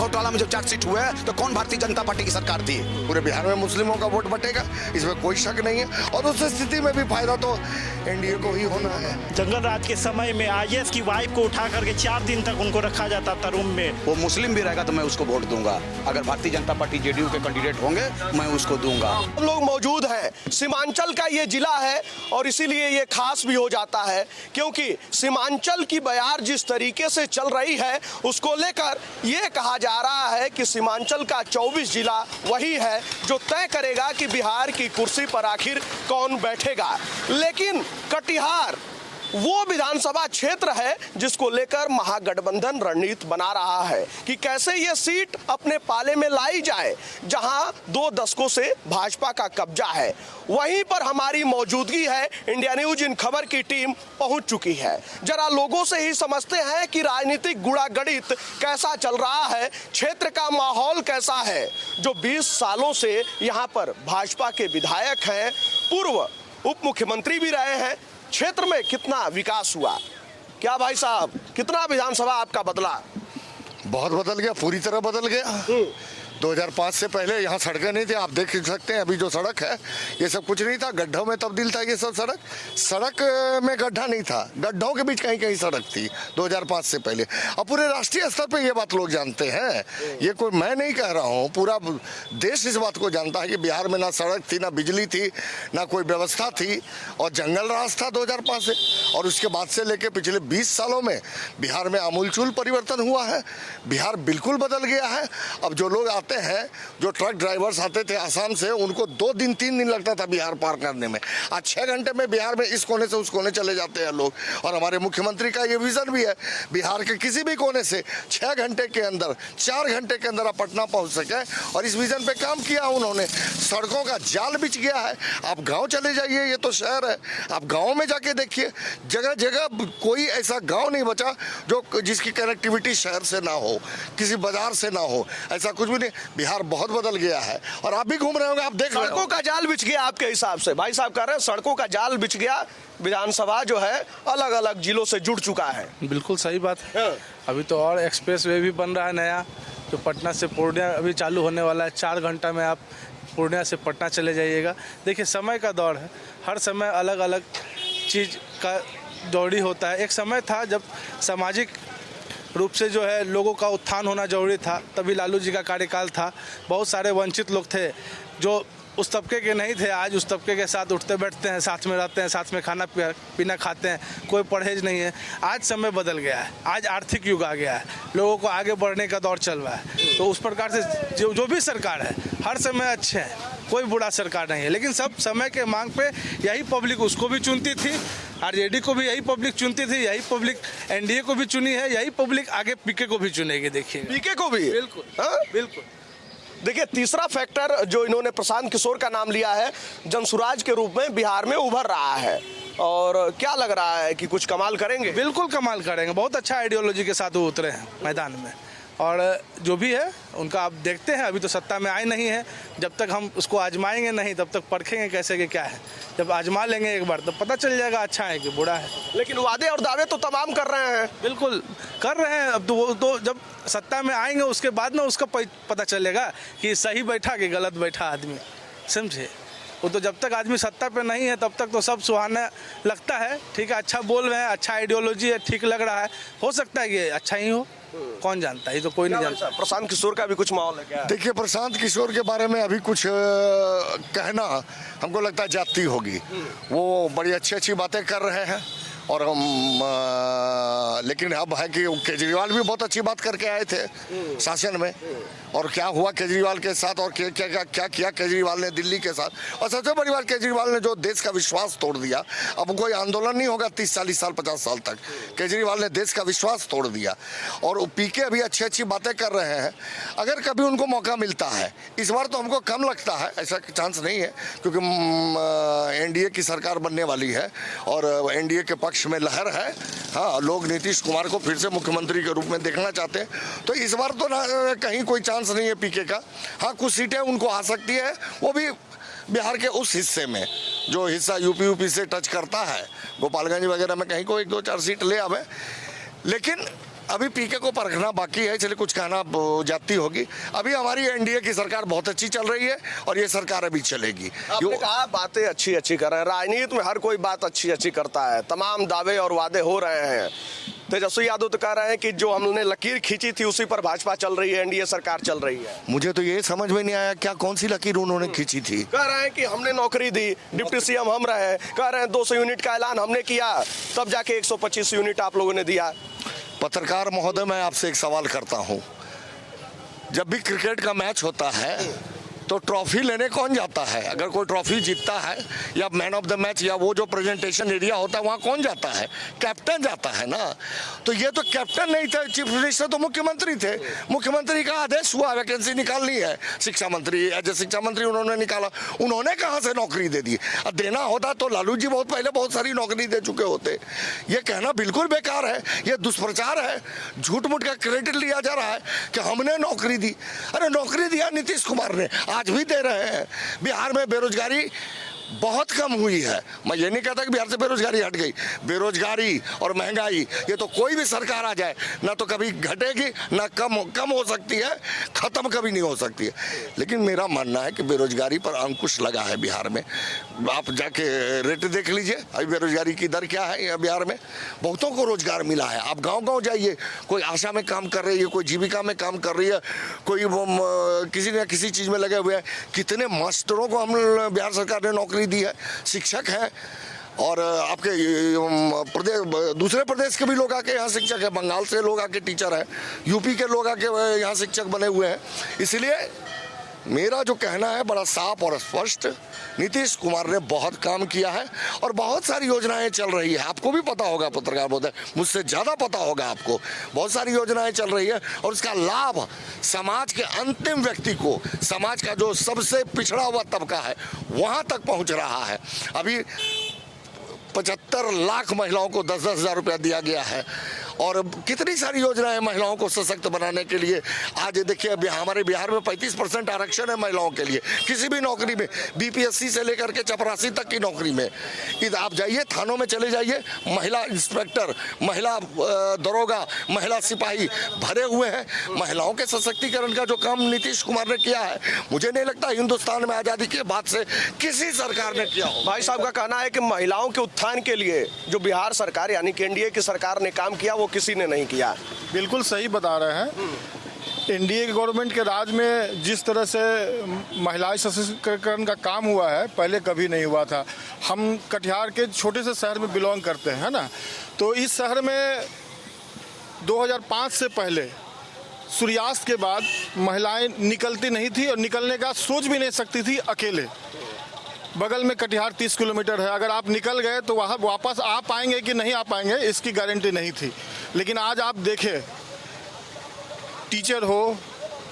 घोटाला में जो चार्जशीट हुआ है, तो कौन भारतीय जनता पार्टी की सरकार थी? पूरे बिहार में मुस्लिमों का वोट बटेगा, इसमें कोई शक नहीं है। और उस स्थिति में भी फायदा तो एनडीए को ही होना है। जंगल राज के समय में आईएएस की वाइफ को उठा करके 4 दिन तक उनको रखा जाता था रूम में। वो मुस्लिम भी रहेगा तो मैं उसको वोट दूंगा। अगर भारतीय जनता पार्टी जेडीयू के कैंडिडेट होंगे, मैं उसको दूंगा। हम लोग मौजूद हैं, सीमांचल का ये जिला है और इसीलिए ये खास भी हो जाता है, क्योंकि सीमांचल की बयार जिस तरीके से चल रही है उसको लेकर ये कहा जा रहा है कि सीमांचल का 24 जिला वही है जो तय करेगा कि बिहार की कुर्सी पर आखिर कौन बैठेगा। लेकिन कटिहार वो विधानसभा क्षेत्र है जिसको लेकर महागठबंधन रणनीति बना रहा है कि कैसे ये सीट अपने पाले में लाई जाए, जहां 2 दशकों से भाजपा का कब्जा है। वहीं पर हमारी मौजूदगी है, इंडिया न्यूज इन खबर की टीम पहुंच चुकी है। जरा लोगों से ही समझते हैं कि राजनीतिक गुड़ागड़ित कैसा चल रहा है, क्षेत्र का माहौल कैसा है। जो 20 सालों से यहाँ पर भाजपा के विधायक हैं, पूर्व उप मुख्यमंत्री भी रहे हैं, क्षेत्र में कितना विकास हुआ? क्या भाई साहब, कितना विधानसभा आपका बदला? बहुत बदल गया, पूरी तरह बदल गया। 2005 से पहले यहाँ सड़कें नहीं थी, आप देख सकते हैं। अभी जो सड़क है ये सब कुछ नहीं था, गड्ढों में तब्दील था ये सब। सड़क में गड्ढा नहीं था, गड्ढों के बीच कहीं कहीं सड़क थी 2005 से पहले। अब पूरे राष्ट्रीय स्तर पे ये बात लोग जानते हैं, ये कोई मैं नहीं कह रहा हूँ, पूरा देश इस बात को जानता है कि बिहार में ना सड़क थी, ना बिजली थी, ना कोई व्यवस्था थी, और जंगल राज था 2005 से। और उसके बाद से लेके पिछले 20 सालों में बिहार में आमूलचूल परिवर्तन हुआ है। बिहार बिल्कुल बदल गया है। अब जो लोग आते हैं, जो ट्रक ड्राइवर्स आते थे आसाम से, उनको 2 दिन 3 दिन लगता था बिहार पार करने में। आज 6 घंटे में बिहार में इस कोने से उस कोने चले जाते हैं लोग। और हमारे मुख्यमंत्री का ये विजन भी है, बिहार के किसी भी कोने से 6 घंटे के अंदर, 4 घंटे के अंदर आप पटना पहुंच सके। और इस विजन पे काम किया उन्होंने। सड़कों का जाल बिछ गया है। आप गाँव चले जाइए, ये तो शहर है, आप गाँव में जाके देखिए, जगह जगह कोई ऐसा गाँव नहीं बचा जो जिसकी कनेक्टिविटी शहर से ना हो, किसी बाजार से ना हो, ऐसा कुछ भी नहीं। बिहार बहुत बदल गया है और आप भी घूम रहे होंगे, आप देख रहे हो। सड़कों का जाल बिछ गया आपके हिसाब से? भाई साहब कह रहे हैं सड़कों का जाल बिछ गया, विधानसभा जो है अलग अलग जिलों से जुड़ चुका है। बिल्कुल सही बात है। अभी तो और एक्सप्रेस वे भी बन रहा है नया, जो पटना से पूर्णिया अभी चालू होने वाला है। 4 घंटा में आप पूर्णिया से पटना चले जाइएगा। देखिए, समय का दौर है, हर समय अलग अलग चीज़ का दौड़ी होता है। एक समय था जब सामाजिक रूप से जो है लोगों का उत्थान होना जरूरी था, तभी लालू जी का कार्यकाल था। बहुत सारे वंचित लोग थे जो उस तबके के नहीं थे, आज उस तबके के साथ उठते बैठते हैं, साथ में रहते हैं, साथ में खाना पीना खाते हैं, कोई परहेज नहीं है। आज समय बदल गया है, आज आर्थिक युग आ गया है, लोगों को आगे बढ़ने का दौर चल रहा है। तो उस प्रकार से जो भी सरकार है, हर समय अच्छे हैं, कोई बुरा सरकार नहीं है। लेकिन सब समय के मांग पे यही पब्लिक उसको भी चुनती थी, आरजेडी को भी यही पब्लिक चुनती थी, यही पब्लिक एनडीए को भी चुनी है, यही पब्लिक आगे पीके को भी चुनेगी। देखिए, पीके को भी? बिल्कुल बिल्कुल। देखिए, तीसरा फैक्टर जो इन्होंने प्रशांत किशोर का नाम लिया है, जनसुराज के रूप में बिहार में उभर रहा है। और क्या लग रहा है कि कुछ कमाल करेंगे? बिल्कुल कमाल करेंगे। बहुत अच्छा आइडियोलॉजी के साथ वो उतरे हैं मैदान में, और जो भी है उनका आप देखते हैं। अभी तो सत्ता में आए नहीं है, जब तक हम उसको आजमाएंगे नहीं तब तक परखेंगे कैसे कि क्या है। जब आजमा लेंगे एक बार तो पता चल जाएगा अच्छा है कि बुरा है। लेकिन वादे और दावे तो तमाम कर रहे हैं। बिल्कुल कर रहे हैं। अब तो वो तो जब सत्ता में आएंगे उसके बाद ना उसका पता चलेगा कि सही बैठा कि गलत बैठा आदमी, समझे। वो तो जब तक आदमी सत्ता पे नहीं है तब तक तो सब सुहाना लगता है। ठीक है, अच्छा बोल रहे हैं, अच्छा आइडियोलॉजी है, ठीक लग रहा है, हो सकता है कि अच्छा ही हो, कौन जानता है, ये तो कोई नहीं जानता। प्रशांत किशोर का भी कुछ माहौल है क्या? देखिए, प्रशांत किशोर के बारे में अभी कुछ कहना हमको लगता है जाती होगी। वो बड़ी अच्छी अच्छी बातें कर रहे हैं और लेकिन अब है कि केजरीवाल भी बहुत अच्छी बात करके आए थे शासन में। और क्या हुआ केजरीवाल के साथ और क्या किया केजरीवाल ने दिल्ली के साथ। और सबसे बड़ी बात, केजरीवाल ने जो देश का विश्वास तोड़ दिया। अब कोई आंदोलन नहीं होगा 30 40 साल 50 साल तक। केजरीवाल ने देश का विश्वास तोड़ दिया और पीके अभी अच्छी अच्छी बातें कर रहे हैं। अगर कभी उनको मौका मिलता है, इस बार तो हमको कम लगता है, ऐसा चांस नहीं है, क्योंकि एनडीए की सरकार बनने वाली है और एनडीए के पक्ष में लहर है। हाँ, लोग नीतीश कुमार को फिर से मुख्यमंत्री के रूप में देखना चाहते हैं। तो इस बार तो कहीं कोई चांस नहीं है पीके का। हाँ, कुछ सीटें उनको आ सकती है, वो भी बिहार के उस हिस्से में जो हिस्सा यूपी से टच करता है, गोपालगंज वगैरह में कहीं को 1 2 4 सीट ले आवे। लेकिन अभी पीके को परखना बाकी है, इसलिए कुछ कहना जाती होगी। अभी हमारी एनडीए की सरकार बहुत अच्छी चल रही है और ये सरकार अभी चलेगी। आपने कहा बातें अच्छी अच्छी कर रहे हैं, राजनीति में हर कोई बात अच्छी अच्छी करता है, तमाम दावे और वादे हो रहे हैं। तेजस्वी यादव तो कह रहे हैं कि जो हमने लकीर खींची थी उसी पर भाजपा चल रही है, एनडीए सरकार चल रही है। मुझे तो ये समझ में नहीं आया क्या कौन सी लकीर उन्होंने खींची थी। कह रहे हैं कि हमने नौकरी दी, डिप्टी सीएम हम रहे, कह रहे हैं 200 यूनिट का ऐलान हमने किया, तब जाके 125 यूनिट आप लोगों ने दिया। पत्रकार महोदय, मैं आपसे एक सवाल करता हूं, जब भी क्रिकेट का मैच होता है तो ट्रॉफी लेने कौन जाता है? अगर कोई ट्रॉफी जीतता है या मैन ऑफ द मैच या वो जो प्रेजेंटेशन एरिया होता है वहाँ कौन जाता है? कैप्टन जाता है ना। तो ये तो कैप्टन नहीं थे, चीफ मिनिस्टर तो मुख्यमंत्री थे। मुख्यमंत्री का आदेश हुआ वैकेंसी निकालनी है, शिक्षा मंत्री एज ए शिक्षा मंत्री उन्होंने निकाला। उन्होंने कहाँ से नौकरी दे दी? अब देना होता तो लालू जी बहुत पहले बहुत सारी नौकरी दे चुके होते। ये कहना बिल्कुल बेकार है, ये दुष्प्रचार है, झूठ मूठ का क्रेडिट लिया जा रहा है कि हमने नौकरी दी। अरे नौकरी दिया नीतीश कुमार ने, आज भी दे रहे हैं। बिहार में बेरोजगारी बहुत कम हुई है। मैं ये नहीं कहता कि बिहार से बेरोजगारी हट गई। बेरोजगारी और महंगाई ये तो कोई भी सरकार आ जाए ना तो कभी घटेगी ना कम हो सकती है, खत्म कभी नहीं हो सकती है। लेकिन मेरा मानना है कि बेरोजगारी पर अंकुश लगा है बिहार में। आप जाके रेट देख लीजिए, अभी बेरोजगारी की दर क्या है। बिहार में बहुतों को रोजगार मिला है। आप गाँव जाइए, कोई आशा में काम कर रही है, कोई जीविका में काम कर रही है, कोई किसी न किसी चीज़ में लगे हुए हैं। कितने मास्टरों को हम बिहार सरकार ने नौकरी दी है, शिक्षक हैं। और आपके प्रदेश दूसरे प्रदेश के भी लोग आके यहाँ शिक्षक है, बंगाल से लोग आके टीचर हैं, यूपी के लोग आके यहाँ शिक्षक बने हुए हैं। इसलिए मेरा जो कहना है बड़ा साफ और स्पष्ट, नीतीश कुमार ने बहुत काम किया है और बहुत सारी योजनाएं चल रही है। आपको भी पता होगा पत्रकार महोदय, मुझसे ज़्यादा पता होगा आपको। बहुत सारी योजनाएं चल रही है और उसका लाभ समाज के अंतिम व्यक्ति को, समाज का जो सबसे पिछड़ा हुआ तबका है वहाँ तक पहुँच रहा है। अभी 75 लाख महिलाओं को 10-10 हज़ार रुपया दिया गया है और कितनी सारी योजनाएं महिलाओं को सशक्त बनाने के लिए। आज देखिए हमारे बिहार में 35% आरक्षण है महिलाओं के लिए किसी भी नौकरी में, बीपीएससी से लेकर के चपरासी तक की नौकरी में। आप जाइए थानों में चले जाइए, महिला इंस्पेक्टर, महिला दरोगा, महिला सिपाही भरे हुए हैं। महिलाओं के सशक्तिकरण का जो काम नीतीश कुमार ने किया है, मुझे नहीं लगता हिंदुस्तान में आज़ादी के बाद से किसी सरकार ने किया हो। भाई साहब का कहना है कि महिलाओं के उत्थान के लिए जो बिहार सरकार यानी कि एनडीए की सरकार ने काम किया वो किसी ने नहीं किया। बिल्कुल सही बता रहे हैं। एनडीए गवर्नमेंट के राज में जिस तरह से महिला सशक्तिकरण का काम हुआ है पहले कभी नहीं हुआ था। हम कटिहार के छोटे से शहर में बिलोंग करते हैं ना, तो इस शहर में 2005 से पहले सूर्यास्त के बाद महिलाएं निकलती नहीं थी और निकलने का सोच भी नहीं सकती थी अकेले। बगल में कटिहार 30 किलोमीटर है, अगर आप निकल गए तो वहाँ वापस आ पाएंगे कि नहीं आ पाएंगे इसकी गारंटी नहीं थी। लेकिन आज आप देखें, टीचर हो,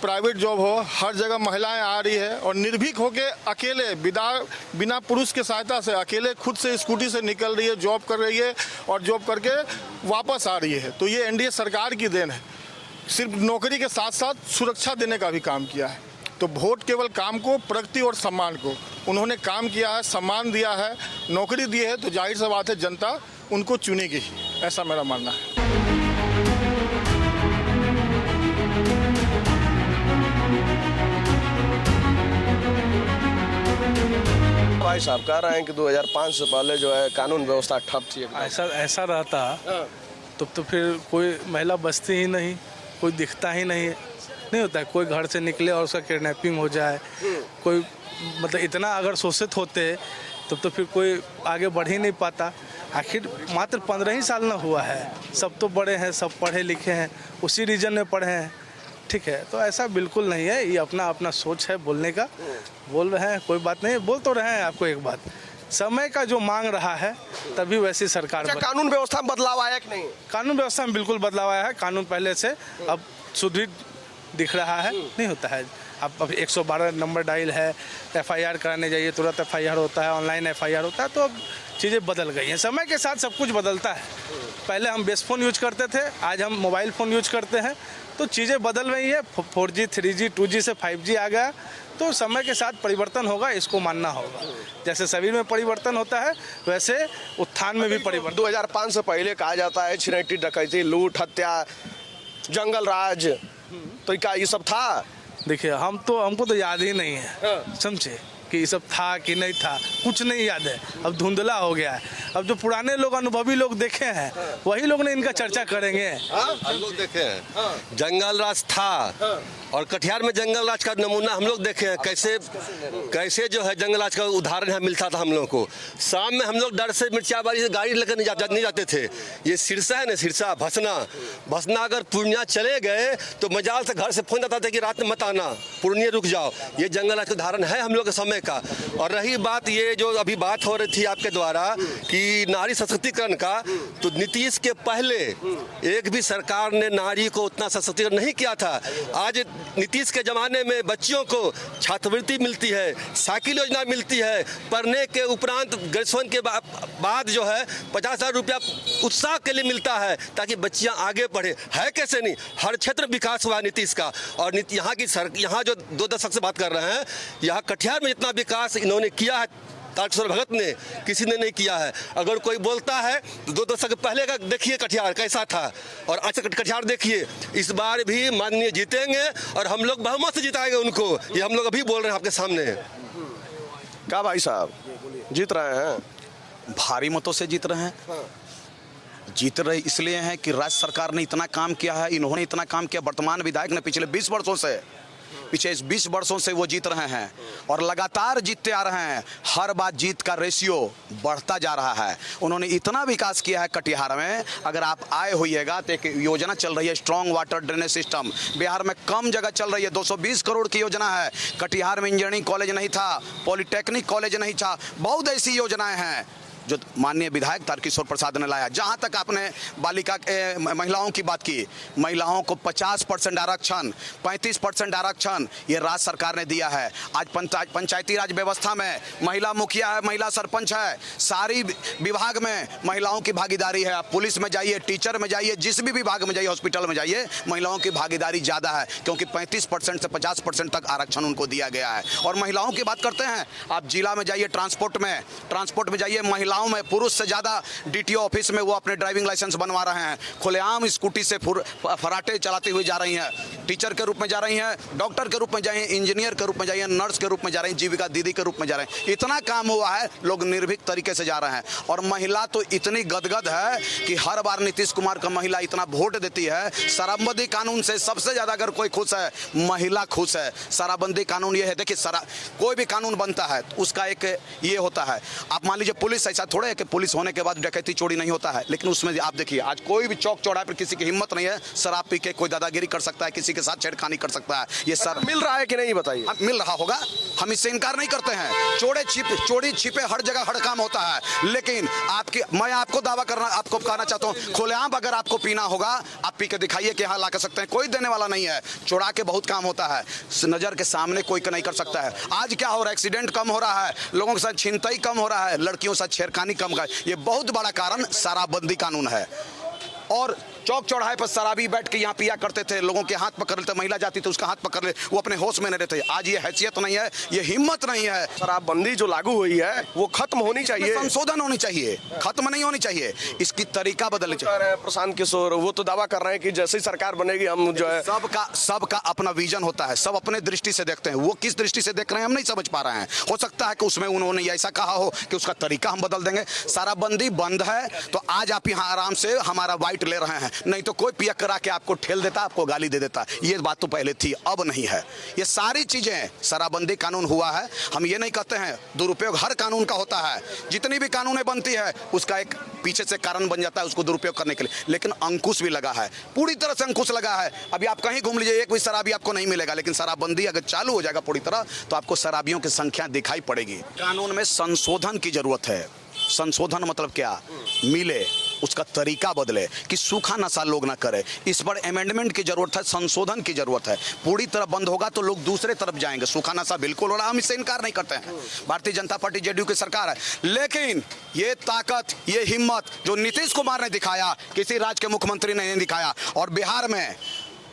प्राइवेट जॉब हो, हर जगह महिलाएं आ रही है और निर्भीक होके अकेले बिना पुरुष के सहायता से अकेले खुद से स्कूटी से निकल रही है, जॉब कर रही है और जॉब करके वापस आ रही है। तो ये एनडीए सरकार की देन है। सिर्फ नौकरी के साथ साथ सुरक्षा देने का भी काम किया है। तो वोट केवल काम को, प्रगति और सम्मान को, उन्होंने काम किया है, सम्मान दिया है, नौकरी दी है, तो जाहिर सी बात है जनता उनको चुनेगी ही, ऐसा मेरा मानना है। भाई साहब कह रहे हैं कि 2005 से पहले जो है कानून व्यवस्था ठप थी। ऐसा रहता तो फिर कोई महिला बचती ही नहीं, कोई दिखता ही नहीं होता है। कोई घर से निकले और उसका किडनैपिंग हो जाए, कोई मतलब इतना अगर शोषित होते तब तो फिर कोई आगे बढ़ ही नहीं पाता। आखिर मात्र 15 ही साल ना हुआ है, सब तो बड़े हैं, सब पढ़े लिखे हैं, उसी रीजन में पढ़े हैं, ठीक है। तो ऐसा बिल्कुल नहीं है, ये अपना सोच है बोलने का। बोल रहे हैं, कोई बात नहीं, बोल तो रहे हैं। आपको एक बात, समय का जो मांग रहा है तभी वैसी सरकार। कानून व्यवस्था में बदलाव आया कि नहीं? कानून व्यवस्था में बिल्कुल बदलाव आया है। कानून पहले से अब सुदृढ़ दिख रहा है। नहीं होता है, अब 112 नंबर डायल है, एफआईआर कराने जाइए तुरंत एफआईआर होता है, ऑनलाइन एफआईआर होता है। तो अब चीज़ें बदल गई हैं, समय के साथ सब कुछ बदलता है। पहले हम बेस फ़ोन यूज करते थे, आज हम मोबाइल फ़ोन यूज करते हैं। तो चीज़ें बदल रही है, 4G 3G 2G से 5G आ गया। तो समय के साथ परिवर्तन होगा, इसको मानना होगा। जैसे शरीर में परिवर्तन होता है वैसे उत्थान में भी परिवर्तन। 2005 से पहले कहा जाता है छिनैती, डकैती, लूट, हत्या, जंगल राज, तो क्या ये सब था? देखिए हमको तो याद ही नहीं है, समझे कि ये सब था कि नहीं था, कुछ नहीं याद है, अब धुंधला हो गया है। अब जो पुराने लोग अनुभवी लोग देखे हैं वही लोग ने इनका चर्चा करेंगे। हम लोग देखे हैं जंगल राज था, और कटिहार में जंगल राज का नमूना हम लोग देखे हैं, कैसे जो है जंगल राज का उदाहरण यहाँ मिलता था हम लोग को। शाम में हम लोग डर से मिर्चाबाड़ी से गाड़ी लेकर नहीं जाते थे। ये सिरसा है ना, सिरसा भसना अगर पूर्णिया चले गए तो मजाल से घर से फोन आता था कि रात में मत आना, पूर्णिया रुक जाओ। ये जंगल राज का उदाहरण है हम लोग के समय का। और रही बात ये जो अभी बात हो रही थी आपके द्वारा कि नारी सशक्तिकरण का, तो नीतीश के पहले एक भी सरकार ने नारी को उतना सशक्तिकरण नहीं किया था। आज नीतीश के जमाने में बच्चियों को छात्रवृत्ति मिलती है, साइकिल योजना मिलती है, पढ़ने के उपरांत ग्रेजुएशन के बाद जो है 50,000 रुपया उत्साह के लिए मिलता है ताकि बच्चियां आगे बढ़े। है कैसे नहीं, हर क्षेत्र विकास हुआ है नीतीश का। और यहाँ जो 2 दशक से बात कर रहे हैं, यहाँ कटिहार में जितना विकास इन्होंने किया है तारकेश्वर भगत ने, किसी ने नहीं किया है। अगर कोई बोलता है तो 2 दशक पहले का देखिए कटिहार कैसा था और आज कटिहार देखिए। इस बार भी माननीय जीतेंगे और हम लोग बहुमत से जिताएंगे उनको, ये हम लोग अभी बोल रहे हैं आपके सामने। क्या भाई साहब जीत रहे हैं? भारी मतों से जीत रहे हैं। जीत रहे इसलिए हैं कि राज्य सरकार ने इतना काम किया है, इन्होंने इतना काम किया। वर्तमान विधायक ने पिछले 20 वर्षों से वो जीत रहे हैं और लगातार जीतते आ रहे हैं। हर बार जीत का रेशियो बढ़ता जा रहा है। उन्होंने इतना विकास किया है कटिहार में, अगर आप आए होइएगा तो एक योजना चल रही है strong water drainage system, Bihar में कम जगह चल रही है। 220 करोड़ की योजना है। कटिहार में इंजीनियरिंग कॉलेज नहीं था, पॉलिटेक्निक कॉलेज नहीं था, बहुत ऐसी योजनाएं हैं जो माननीय विधायक तारकिशोर प्रसाद ने लाया। जहां तक आपने महिलाओं की बात की, महिलाओं को 50% आरक्षण, 35% आरक्षण ये राज्य सरकार ने दिया है। आज पंचायती राज व्यवस्था में महिला मुखिया है, महिला सरपंच है, सारी विभाग में महिलाओं की भागीदारी है। आप पुलिस में जाइए, टीचर में जाइए, जिस भी विभाग में जाइए, हॉस्पिटल में जाइए, महिलाओं की भागीदारी ज़्यादा है क्योंकि 35% से 50% तक आरक्षण उनको दिया गया है। और महिलाओं की बात करते हैं, आप जिला में जाइए, ट्रांसपोर्ट में जाइए, महिलाओं में पुरुष से ज्यादा डीटीओ ऑफिस में वो अपने ड्राइविंग लाइसेंस बनवा रहे हैं। खुलेआम स्कूटी से फराटे चलाते हुए जा रही हैं। टीचर के रूप में जा रही हैं, डॉक्टर के रूप में जाइए, इंजीनियर के रूप में जाइए, नर्स के रूप में जा रही हैं, जीविका दीदी के रूप में जा रहे हैं। इतना काम हुआ है, लोग निर्भीक तरीके से जा रहे हैं। और महिला तो इतनी गदगद है कि हर बार नीतीश कुमार का महिला इतना वोट देती है। शराबबंदी कानून से सबसे ज्यादा अगर कोई खुश है, महिला खुश है। शराबबंदी कानून ये है, देखिए कोई भी कानून बनता है उसका एक ये होता है। आप मान लीजिए पुलिस, ऐसा थोड़े है कि पुलिस होने के बाद डकैती चोरी नहीं होता है, लेकिन उसमें आप देखिए आज कोई भी चौक चौराहे पर किसी की हिम्मत नहीं है शराब पी के कोई दादागिरी कर सकता है, किसी के साथ छेड़खानी कर सकता है। ये सर मिल रहा है कि नहीं बताइए? मिल रहा होगा, हम इससे इनकार नहीं करते हैं। चोरी छिपे हर जगह हर काम होता है, लेकिन मैं आपको दावा करना, आपको कहना चाहता हूँ, खुलेआम अगर आपको पीना होगा आप पी के दिखाइए कि हाँ ला कर सकते हैं, कोई देने वाला नहीं है। चुरा के बहुत काम होता है, नजर के सामने कोई नहीं कर सकता है। आज क्या हो रहा है, एक्सीडेंट कम हो रहा है, लोगों के साथ छिनतई कम हो रहा है, लड़कियों के साथ छेड़खानी कम का, ये बहुत बड़ा कारण शराबबंदी कानून है। और चौक चौराहे पर शराबी बैठ के यहाँ पिया करते थे, लोगों के हाथ पकड़ लेते, महिला जाती तो उसका हाथ पकड़ ले, वो अपने होश में नहीं रहते। आज ये हैसियत नहीं है, ये हिम्मत नहीं है। शराबबंदी जो लागू हुई है वो खत्म होनी चाहिए, संशोधन होनी चाहिए, खत्म नहीं होनी चाहिए, इसकी तरीका बदलनी चाहिए। प्रशांत किशोर वो तो दावा कर रहे हैं कि जैसे ही सरकार बनेगी हम जो है, सबका अपना विजन होता है, सब अपने दृष्टि से देखते हैं। वो किस दृष्टि से देख रहे हैं हम नहीं समझ पा रहे हैं। हो सकता है कि उसमें उन्होंने ऐसा कहा हो कि उसका तरीका हम बदल देंगे। शराबबंदी बंद है तो आज आप यहाँ आराम से हमारा वाइट ले रहे हैं, नहीं तो कोई पिया करा के आपको ठेल देता, आपको गाली दे देता। ये बात तो पहले थी, अब नहीं है। ये सारी चीजें, शराबबंदी कानून हुआ है, हम ये नहीं कहते हैं दुरुपयोग हर कानून का होता है। जितनी भी कानूनें बनती है उसका एक पीछे से कारण बन जाता है उसको दुरुपयोग करने के लिए, लेकिन अंकुश भी लगा है, पूरी तरह से अंकुश लगा है। अभी आप कहीं घूम लीजिए, एक भी शराबी आपको नहीं मिलेगा, लेकिन शराबबंदी अगर चालू हो जाएगा पूरी तरह तो आपको शराबियों की संख्या दिखाई पड़ेगी। कानून में संशोधन की जरूरत है। संशोधन मतलब क्या, मिले, उसका तरीका बदले कि सूखा नशा लोग ना करे। इस पर अमेंडमेंट की जरूरत है, संशोधन की जरूरत है। पूरी तरह बंद होगा तो लोग दूसरे तरफ जाएंगे। सूखा नशा बिल्कुल हो रहा, हम इससे इनकार नहीं करते हैं। भारतीय जनता पार्टी जेडीयू की सरकार है, लेकिन ये ताकत, ये हिम्मत जो नीतीश कुमार ने दिखाया, किसी राज्य के मुख्यमंत्री ने नहीं दिखाया। और बिहार में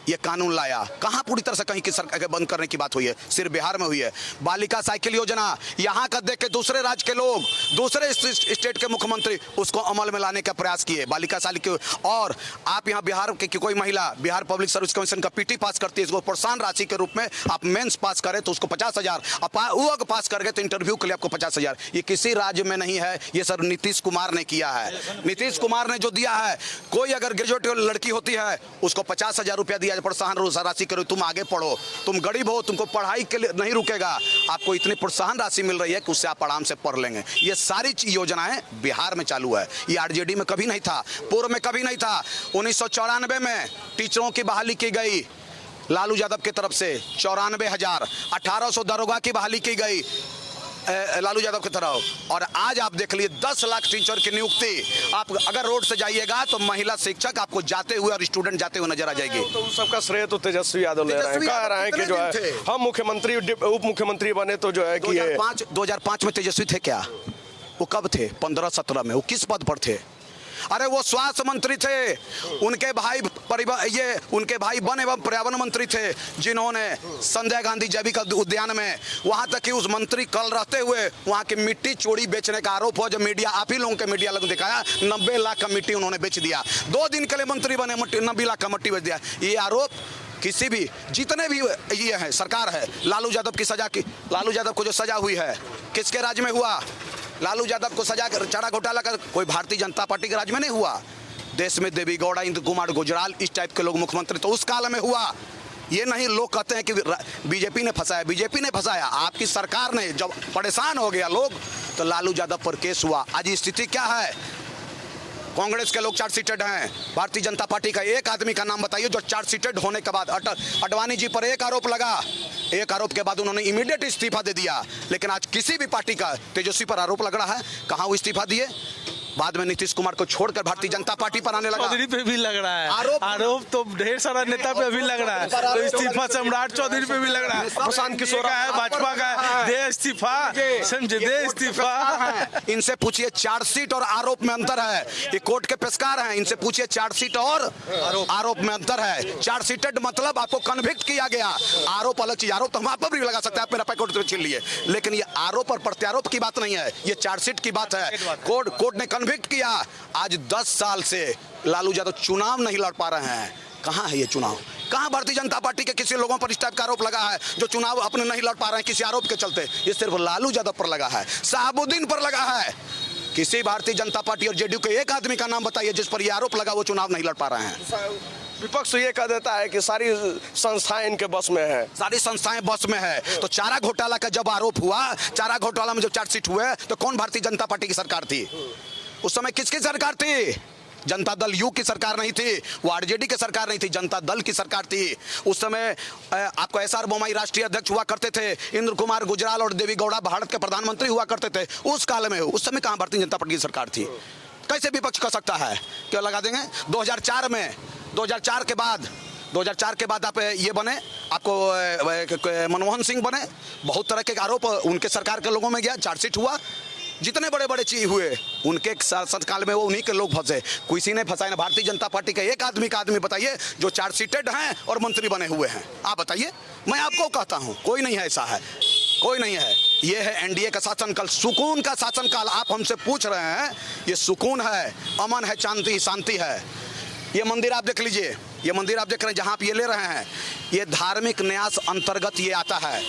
ये कानून लाया, कहाँ पूरी तरह से कहीं की सरकार बंद करने की बात हुई है? सिर्फ बिहार में हुई है। बालिका साइकिल योजना यहाँ का देख के दूसरे राज्य के लोग, दूसरे स्टेट के मुख्यमंत्री उसको अमल में लाने का प्रयास किए, बालिका साइकिल। और आप यहाँ बिहार की कोई महिला बिहार पब्लिक सर्विस कमीशन का पीटी पास करती है, इसको प्रोत्साहन राशि के रूप में आप मेंस पास करें तो उसको 50,000, वो पास कर गए तो इंटरव्यू के लिए आपको 50,000। ये किसी राज्य में नहीं है, ये सब नीतीश कुमार ने किया है। नीतीश कुमार ने जो दिया है, कोई अगर ग्रेजुएट लड़की होती है उसको 50,000 रुपया दिया प्रोत्साहन राशि करो, तुम आगे पढ़ो, तुम गरीब हो, तुमको पढ़ाई के लिए नहीं रुकेगा, आपको इतनी प्रोत्साहन राशि मिल रही है कि उससे आप आराम से पढ़ लेंगे। ये सारी योजनाएं बिहार में चालू है, ये आरजेडी में कभी नहीं था, पूर्व में कभी नहीं था। 1994 में टीचरों की बहाली की गई लालू यादव की तरफ से 94,000, 1800 दरोगा की बहाली की गई लालू यादव की तरफ। और आज आप देख लीजिए 10 लाख टीचर की नियुक्ति। आप अगर रोड से जाइएगा तो महिला शिक्षक आपको जाते हुए और स्टूडेंट जाते हुए नजर आ जाएगी। तो उन सबका श्रेय तो तेजस्वी यादव ले रहे हैं, कह रहे हैं कि जो है हम मुख्यमंत्री उप मुख्यमंत्री बने तो जो है कि 2005 में तेजस्वी थे क्या? वो कब थे? 15-17 में। वो किस पद पर थे? अरे वो स्वास्थ्य मंत्री थे, उनके भाई उनके भाई वन एवं पर्यावरण मंत्री थे, जिन्होंने संजय गांधी जैविक उद्यान में, वहां तक कि उस मंत्री कल रहते हुए वहां की मिट्टी चोरी बेचने का आरोप हो, जो मीडिया आप ही लोगों के मीडिया लोगों ने दिखाया, 90 लाख का मिट्टी उन्होंने बेच दिया। 2 दिन के लिए मंत्री बने, 90 लाख का मिट्टी बेच दिया। ये आरोप किसी भी, जितने भी ये है सरकार है, लालू यादव को जो सजा हुई है किसके राज्य में हुआ? लालू यादव को सजा चारा घोटाला कर कोई भारतीय जनता पार्टी के राज्य में नहीं हुआ। देश में देवी गौड़ा, इंद्र कुमार गुजराल, इस टाइप के लोग मुख्यमंत्री तो उस काल में हुआ। ये नहीं लोग कहते हैं कि बीजेपी ने फंसाया, बीजेपी ने फंसाया, आपकी सरकार ने। जब परेशान हो गया लोग तो लालू यादव पर केस हुआ। आज स्थिति क्या है? कांग्रेस के लोग चार्जशीटेड हैं, भारतीय जनता पार्टी का एक आदमी का नाम बताइए जो चार्जशीटेड होने के बाद, अडवाणी जी पर एक आरोप लगा, एक आरोप के बाद उन्होंने इमीडिएट इस्तीफा दे दिया। लेकिन आज किसी भी पार्टी का तेजस्वी पर आरोप लग रहा है, कहां वो इस्तीफा दिए? बाद में नीतीश कुमार को छोड़कर भारतीय जनता पार्टी पर आने लगा। चौधरी पे भी लग रहा है आरोप तो ढेर सारा नेता पे भी लग रहा है, तो इस्तीफा सम्राट चौधरी पे भी लग रहा है, प्रशांत किशोर का है, भाजपा का है, दे इस्तीफा, समझे, दे इस्तीफा। इनसे पूछिए चार्जशीट और आरोप में अंतर है, ये कोर्ट के पेशकार हैं, इनसे पूछिए चार्जशीट और आरोप में अंतर है। चार्जशीटेड मतलब आपको कन्विक्ट किया गया, आरोप अलग चीज। आरोप तो हम आप पर भी लगा सकते हैं, आप मेरा पैकेट छीन लिए, लेकिन ये आरोप और प्रत्यारोप की बात नहीं है, ये चार्जशीट की बात है। कोर्ट ने कन्विक्ट किया। आज 10 साल से लालू यादव चुनाव नहीं लड़ पा रहे हैं। कहां है ये चुनाव? कहां भारतीय जनता पार्टी के किसी लोगों पर इस टाइप का आरोप लगा है जो चुनाव अपने नहीं लड़ पा रहे हैं किसी आरोप के चलते? ये सिर्फ लालू यादव पर लगा है, शहाबुद्दीन पर लगा है। किसी भारतीय जनता पार्टी और जेडीयू के एक आदमी का नाम बताइए जिस पर यह आरोप लगा वो चुनाव नहीं लड़ पा रहे हैं। विपक्ष ये कह देता है कि सारी संस्थाएं इनके बस में है, सारी संस्थाएं बस में है। तो चारा घोटाला का जब आरोप हुआ, चारा घोटाला में जब चार्जशीट हुए, तो कौन भारतीय जनता पार्टी की सरकार थी? उस समय किसकी सरकार थी? जनता दल यू की सरकार नहीं थी, वो आरजेडी की सरकार नहीं थी, जनता दल की सरकार थी। उस समय आपको एसआर बोमाई राष्ट्रीय अध्यक्ष हुआ करते थे, इंद्र कुमार गुजराल और देवी गौड़ा भारत के प्रधानमंत्री हुआ करते थे उस काल में। उस समय कहां भारतीय जनता पार्टी की सरकार थी? कैसे विपक्ष कर सकता है? क्यों लगा देंगे? 2004 में, 2004 के बाद आप ये बने, आपको मनमोहन सिंह बने, बहुत तरह के आरोप उनके सरकार के लोगों में गया, चार्जशीट हुआ, जितने बड़े बड़े चीज हुए उनके शासनकाल में वो उन्हीं के लोग फंसे, किसी ने फंसाया ना। भारतीय जनता पार्टी के एक आदमी का आदमी बताइए जो चार्जशीटेड हैं और मंत्री बने हुए हैं, आप बताइए। मैं आपको कहता हूं कोई नहीं है, ऐसा है कोई नहीं है। ये है एनडीए का शासनकाल, सुकून का शासनकाल। आप हमसे पूछ रहे हैं, ये सुकून है, अमन है, शांति है। ये मंदिर आप देख लीजिए, ये मंदिर आप देख रहे हैं जहां आप ये ले रहे हैं, ये धार्मिक न्यास अंतर्गत ये आता है।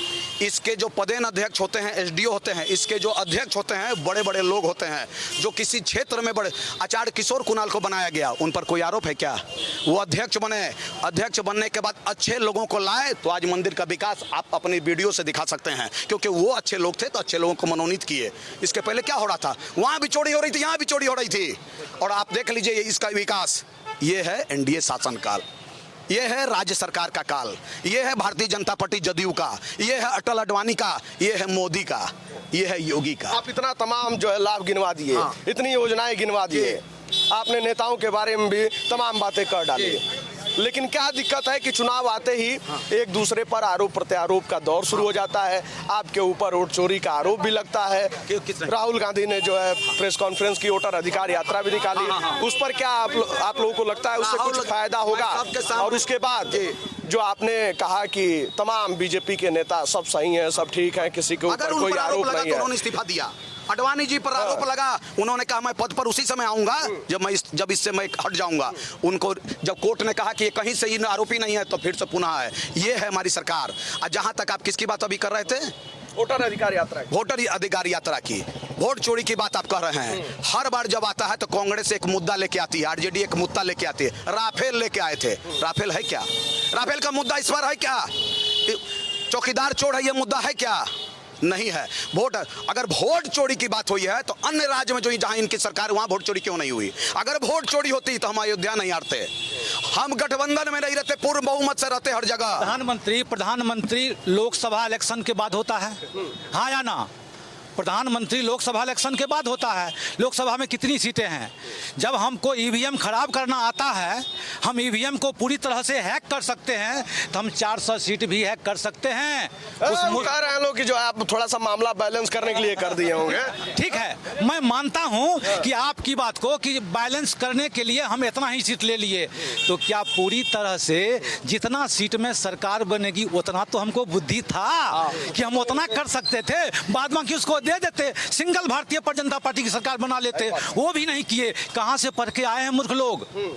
इसके जो पदेन अध्यक्ष होते हैं, एसडीओ होते हैं, इसके जो अध्यक्ष होते हैं बड़े बड़े लोग होते हैं जो किसी क्षेत्र में बड़े। आचार्य किशोर कुणाल को बनाया गया, उन पर कोई आरोप है क्या? वो अध्यक्ष बने, अध्यक्ष बनने के बाद अच्छे लोगों को लाए तो आज मंदिर का विकास आप अपनी वीडियो से दिखा सकते हैं, क्योंकि वो अच्छे लोग थे तो अच्छे लोगों को मनोनीत किए। इसके पहले क्या हो रहा था? वहां भी चोरी हो रही थी, यहां भी चोरी हो रही थी, और आप देख लीजिए इसका विकास। ये है एनडीए शासनकाल, ये है राज्य सरकार का काल, ये है भारतीय जनता पार्टी जदयू का, ये है अटल अडवाणी का, ये है मोदी का, ये है योगी का। आप इतना तमाम जो है लाभ गिनवा दिए, इतनी योजनाएं गिनवा दिए, आपने नेताओं के बारे में भी तमाम बातें कर डाली, लेकिन क्या दिक्कत है कि चुनाव आते ही एक दूसरे पर आरोप प्रत्यारोप का दौर शुरू हो जाता है। आपके ऊपर वोट चोरी का आरोप भी लगता है। राहुल गांधी ने जो है प्रेस कॉन्फ्रेंस की, वोटर अधिकार यात्रा भी निकाली, उस पर क्या आप लोगों को लगता है उससे कुछ फायदा होगा? और उसके बाद जो आपने कहा कि तमाम बीजेपी के नेता सब सही हैं, सब ठीक हैं, किसी के अगर ऊपर उन कोई पर आरोप आरोप लगा नहीं तो है। उन्होंने इस्तीफा दिया। अडवाणी जी पर आरोप लगा, उन्होंने कहा मैं पद पर उसी समय आऊंगा जब इससे मैं हट जाऊंगा। उनको जब कोर्ट ने कहा कि ये कहीं से ही आरोपी नहीं है तो फिर से पुनः है। ये है हमारी सरकार। और जहां तक आप किसकी बात अभी कर रहे थे, वोटर अधिकार यात्रा वोटर अधिकार यात्रा की, वोट चोरी की बात आप कर रहे हैं। हर बार जब आता है तो कांग्रेस एक मुद्दा लेके आती है, आरजेडी एक मुद्दा लेके आती है। राफेल लेके आए थे, राफेल है क्या? राफेल का मुद्दा इस बार है क्या? चौकीदार चोर है, ये मुद्दा है क्या? नहीं है। वोट, अगर वोट चोरी की बात हुई है तो अन्य राज्य में जो जहां इनकी सरकार वहां वोट चोरी क्यों नहीं हुई? अगर वोट चोरी होती तो हम अयोध्या नहीं हारते, हम गठबंधन में नहीं रहते, पूर्ण बहुमत से रहते हर जगह। प्रधानमंत्री लोकसभा इलेक्शन के बाद होता है, हाँ या ना? प्रधानमंत्री लोकसभा इलेक्शन के बाद होता है। लोकसभा में कितनी सीटें हैं? जब हमको ईवीएम खराब करना आता है, हम ईवीएम को पूरी तरह से हैक कर सकते हैं, तो हम 400 सीट भी हैक कर सकते हैं। कह रहे हैं लोग कि जो आप थोड़ा सा मामला बैलेंस करने के लिए कर दिए होंगे। ठीक है, मैं मानता हूं कि आपकी बात को कि बैलेंस करने के लिए हम इतना ही सीट ले लिए, तो क्या पूरी तरह से जितना सीट में सरकार बनेगी उतना तो हमको बुद्धि था कि हम उतना कर सकते थे, बाद में कि उसको दे देते, सिंगल भारतीय जनता पार्टी की सरकार बना लेते। वो भी नहीं किए। कहां से पढ़ के आए हैं मूर्ख लोग?